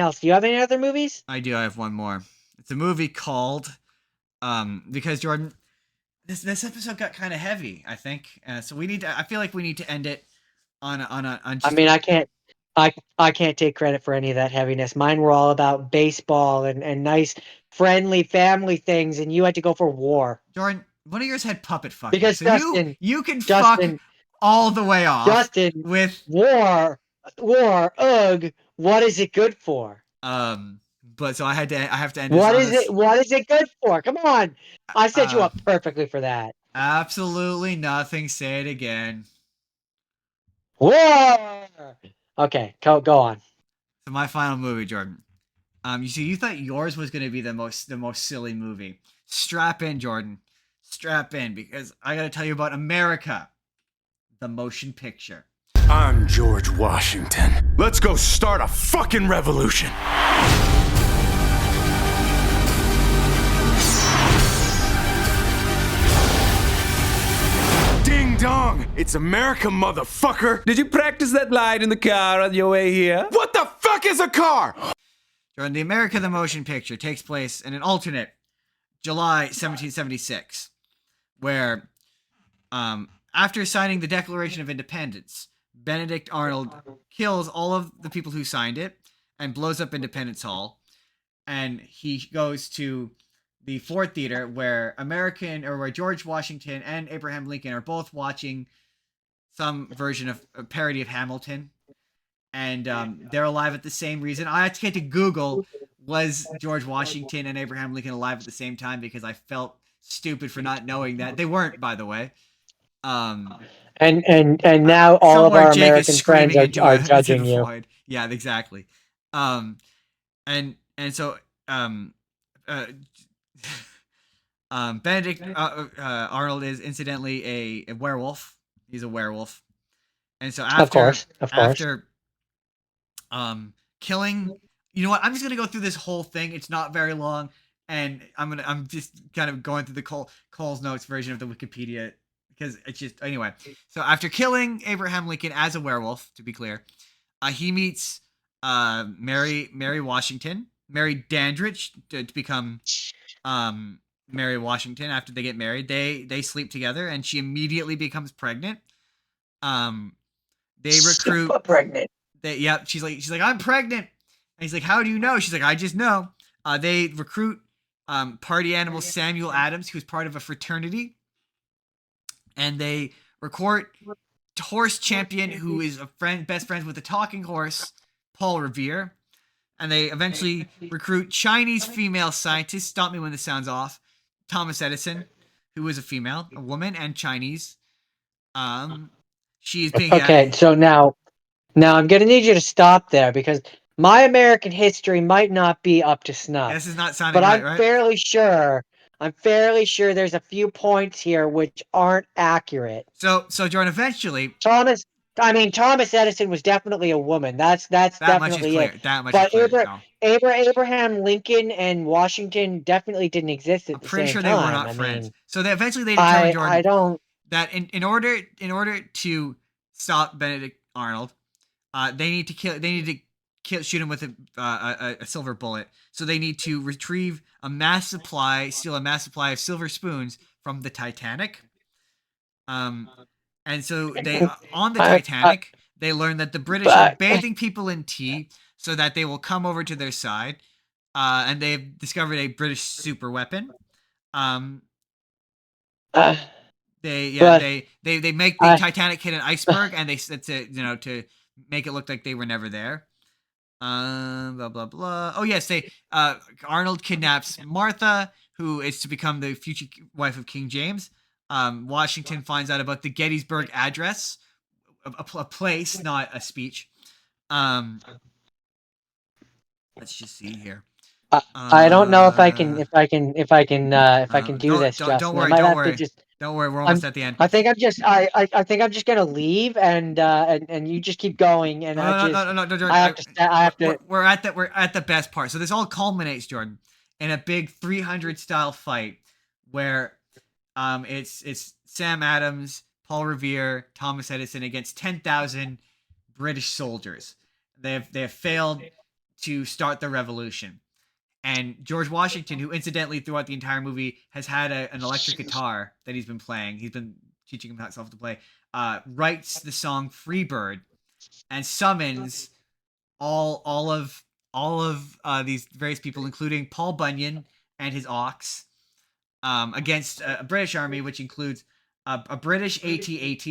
else? Do you have any other movies? I do. I have one more. It's a movie called because Jordan, this episode got kind of heavy. I think so. We need to. I feel like we need to end it on I just mean, I can't take credit for any of that heaviness. Mine were all about baseball and nice, friendly family things, and you had to go for war. Jordan. One of yours had puppet fucking, Because so you can fuck Justin, all the way off Justin, with war, war, ugh. What is it good for? But so I have to end this on this. What is it good for? Come on. I set you Uh, up perfectly for that. Absolutely nothing. Say it again. War. Okay, go on. So my final movie, Jordan. You see, you thought yours was going to be the most silly movie. Strap in, Jordan. Strap in, because I got to tell you about America, the motion picture. I'm George Washington. Let's go start a fucking revolution. Ding dong! It's America, motherfucker! Did you practice that line in the car on your way here? What the fuck is a car? Jordan, the America, the motion picture takes place in an alternate July 1776, where after signing the Declaration of Independence, Benedict Arnold kills all of the people who signed it and blows up Independence Hall. And he goes to the Ford Theater where where George Washington and Abraham Lincoln are both watching some version of a parody of Hamilton. And they're alive at the same reason. I had to Google, was George Washington and Abraham Lincoln alive at the same time, because I felt stupid for not knowing that. They weren't, by the way. Um, And now all of Somewhere our Jake is American friends screaming into are into judging the you. void. Yeah, exactly. Um, and so uh, Benedict Arnold is incidentally a werewolf. He's a werewolf, and so Of course, of course. after killing, you know what? I'm just gonna go through this whole thing. It's not very long, and I'm just kind of going through the Cole's Notes version of the Wikipedia, because it's just anyway. So after killing Abraham Lincoln as a werewolf, to be clear, he meets Mary Washington, Mary Dandridge to become Mary Washington. After they get married, they sleep together, and she immediately becomes pregnant. They recruit. Super pregnant. Yep. She's like, I'm pregnant. And he's like, how do you know? She's like, I just know. They recruit party animal Samuel Adams, who's part of a fraternity, and they recruit horse champion who is best friends with the talking horse, Paul Revere. And they eventually recruit Chinese female scientist. Stop me when this sounds off. Thomas Edison, who is a woman, and Chinese. She's being Okay, so now I'm gonna need you to stop there because my American history might not be up to snuff. This is not sounding But right, right? I'm fairly sure there's a few points here which aren't accurate. So Jordan, eventually, Thomas Edison was definitely a woman. That's that much is definitely clear. it. That much is But clear. No. Abraham Lincoln and Washington definitely didn't exist I'm at the pretty same sure they were time. not I friends. mean, So they eventually determined, Jordan, I don't. that in order to stop Benedict Arnold, they need to shoot him with a silver bullet. So they need to steal a mass supply of silver spoons from the Titanic. And so they on the Titanic, they learn that the British are bathing people in tea so that they will come over to their side. And they've discovered a British super weapon. They make the Titanic hit an iceberg, and to make it look like they were never there. Blah blah blah. Oh yes, Arnold kidnaps Martha, who is to become the future wife of King James. Washington finds out about the Gettysburg Address, a place, not a speech. Let's just see here. I don't know if I can do this, Justin. Don't worry, I might have to just. Don't worry, we're almost at the end. I think I'm just gonna leave and you just keep going and No, Jordan. I have to. We're at the best part. So this all culminates, Jordan, in a big 300 style fight where it's Sam Adams, Paul Revere, Thomas Edison against 10,000 British soldiers. They have failed to start the revolution. And George Washington, who incidentally throughout the entire movie has had an electric guitar that he's been playing, he's been teaching himself to play, writes the song "Freebird" and summons all of these various people, including Paul Bunyan and his ox, against a British army, which includes a British AT-AT,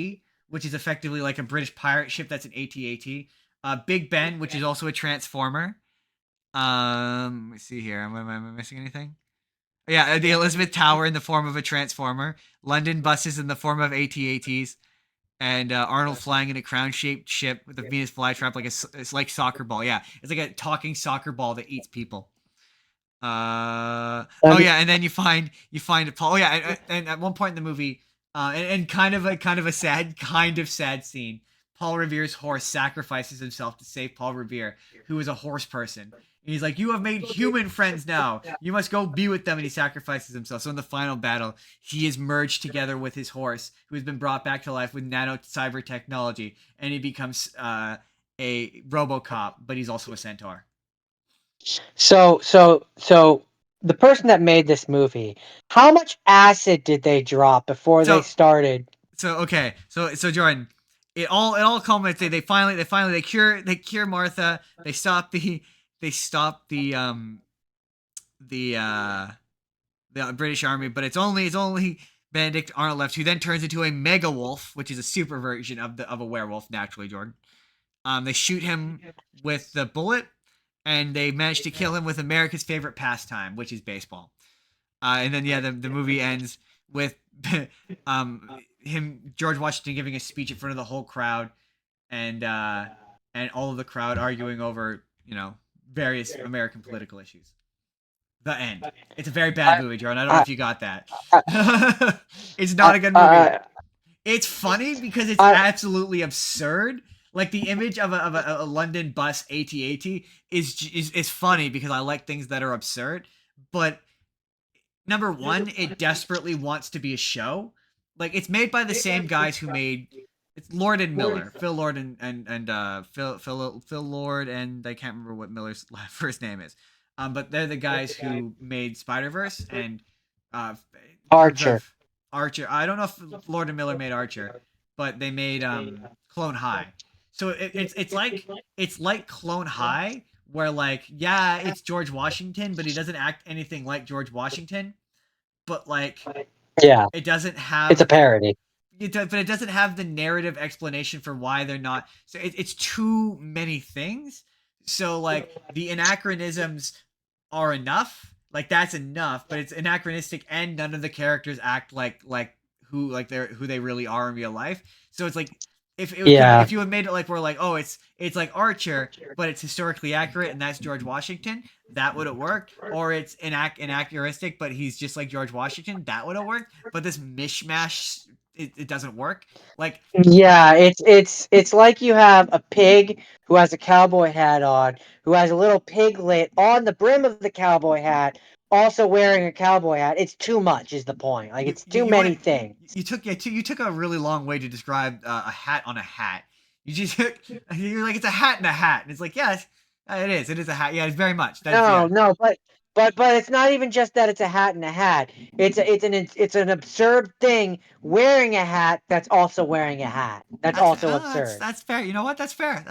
which is effectively like a British pirate ship that's an AT-AT. Big Ben, which is also a transformer. Let me see here. Am I missing anything? Yeah, the Elizabeth Tower in the form of a transformer. London buses in the form of AT-ATs. And Arnold flying in a crown-shaped ship with a Venus flytrap, it's like soccer ball. Yeah, it's like a talking soccer ball that eats people. Oh yeah, and then you find Paul. Oh yeah, and at one point in the movie, and kind of a sad scene. Paul Revere's horse sacrifices himself to save Paul Revere, who is a horse person. And he's like, "You have made human friends now. You must go be with them." And he sacrifices himself. So in the final battle, he is merged together with his horse, who has been brought back to life with nano cyber technology, and he becomes a RoboCop, but he's also a centaur. So the person that made this movie, how much acid did they drop before they started? So okay, so Jordan, it all culminates. They finally cure Martha. They stop the British army, but it's only Benedict Arnold left, who then turns into a mega wolf, which is a super version of a werewolf. Naturally, Jordan. They shoot him with the bullet, and they manage to kill him with America's favorite pastime, which is baseball. And then the movie ends with George Washington giving a speech in front of the whole crowd, and all of the crowd arguing over various American political issues. The end. It's a very bad movie, Jordan. I don't know if you got that. It's not a good movie. It's funny because it's absolutely absurd. Like the image of a London bus AT-AT is funny because I like things that are absurd. But number one, it desperately wants to be a show. Like it's made by the same guys who made. It's Lord and Miller, Phil Lord and Phil Lord, and I can't remember what Miller's first name is. But they're the guys who made Spider-Verse and Archer. Archer. I don't know if Lord and Miller made Archer, but they made Clone High. So it's like Clone High, where like it's George Washington, but he doesn't act anything like George Washington. But like it doesn't have. It's a parody. But it doesn't have the narrative explanation for why they're not. So it's too many things. So like the anachronisms are enough. Like that's enough, but it's anachronistic, and none of the characters act like who they really are in real life. So it's like if you had made it like we're like, oh, it's like Archer, but it's historically accurate, and that's George Washington, that would have worked. Or it's anachronistic, but he's just like George Washington, that would have worked. But this mishmash. It doesn't work. Like it's like you have a pig who has a cowboy hat on, who has a little piglet on the brim of the cowboy hat, also wearing a cowboy hat. It's too much, is the point. Like it's too many things. You took a really long way to describe a hat on a hat. You're like, it's a hat and a hat, and it's like, yes, it is. It is a hat. Yeah, it's very much. No, but it's not even just that it's a hat and a hat. It's an absurd thing wearing a hat that's also wearing a hat. That's also absurd. That's fair. You know what? That's fair.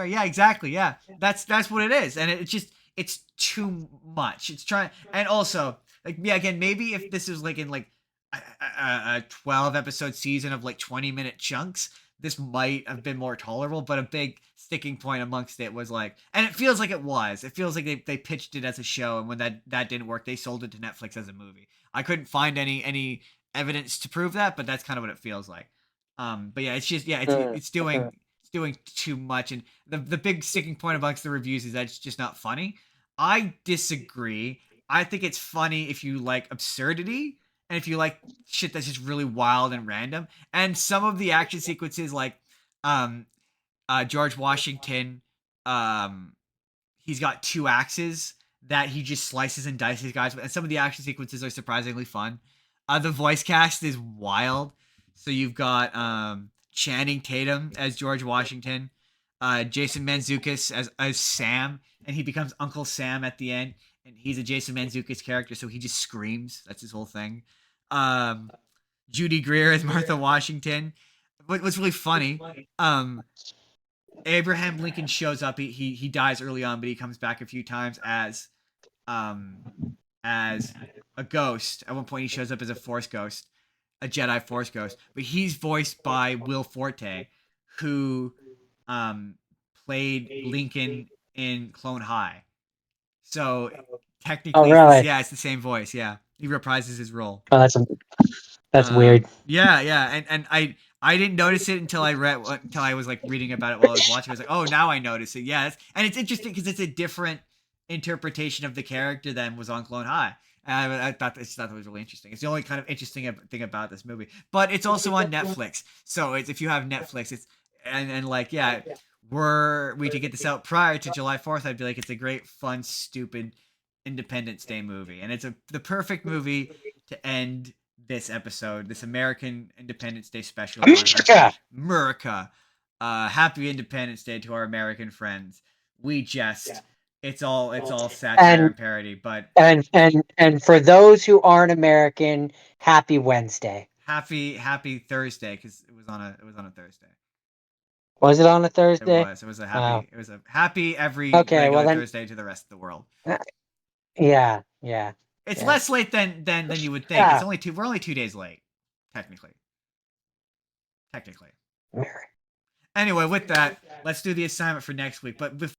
Yeah, exactly. Yeah, that's what it is, and it's too much. It's trying, and also like again, maybe if this is like in like a 12 episode season of like 20-minute chunks, this might have been more tolerable. But a big sticking point amongst it was like, and it feels like it was. It feels like they pitched it as a show, and when that didn't work, they sold it to Netflix as a movie. I couldn't find any evidence to prove that, but that's kind of what it feels like. But yeah, it's just it's doing too much, and the big sticking point amongst the reviews is that it's just not funny. I disagree. I think it's funny if you like absurdity, and if you like shit that's just really wild and random. And some of the action sequences, like George Washington, he's got two axes that he just slices and dices guys with, and some of the action sequences are surprisingly fun. The voice cast is wild. So you've got Channing Tatum as George Washington. Jason Mantzoukas as Sam, and he becomes Uncle Sam at the end, and he's a Jason Mantzoukas character, so he just screams. That's his whole thing. Judy Greer as Martha Washington. What's really funny, Abraham Lincoln shows up. He dies early on, but he comes back a few times as a ghost. At one point, he shows up as a Force ghost, a Jedi Force ghost. But he's voiced by Will Forte, who played Lincoln in Clone High. So technically, really? yeah, it's the same voice. Yeah, he reprises his role. Oh, that's weird. Yeah, and I didn't notice it until I was like reading about it while I was watching. I was like, oh, now I notice it. Yeah, and it's interesting because it's a different interpretation of the character than was on Clone High. And I thought that was really interesting. It's the only kind of interesting thing about this movie, but it's also on Netflix. So if you have Netflix, it's and like yeah, were we to get this out prior to July 4th, I'd be like, it's a great, fun, stupid Independence Day movie, and it's the perfect movie to end this episode, this American Independence Day special. America. Happy Independence Day to our American friends. We jest. It's all satire and parody, but and for those who aren't American, happy Wednesday. Happy Thursday, because it was on a Thursday. Was it on a Thursday? It was a happy. It was a happy every Thursday to the rest of the world. Yeah. It's less late than you would think. It's only we're only 2 days late, technically. Anyway, with that, let's do the assignment for next week. But before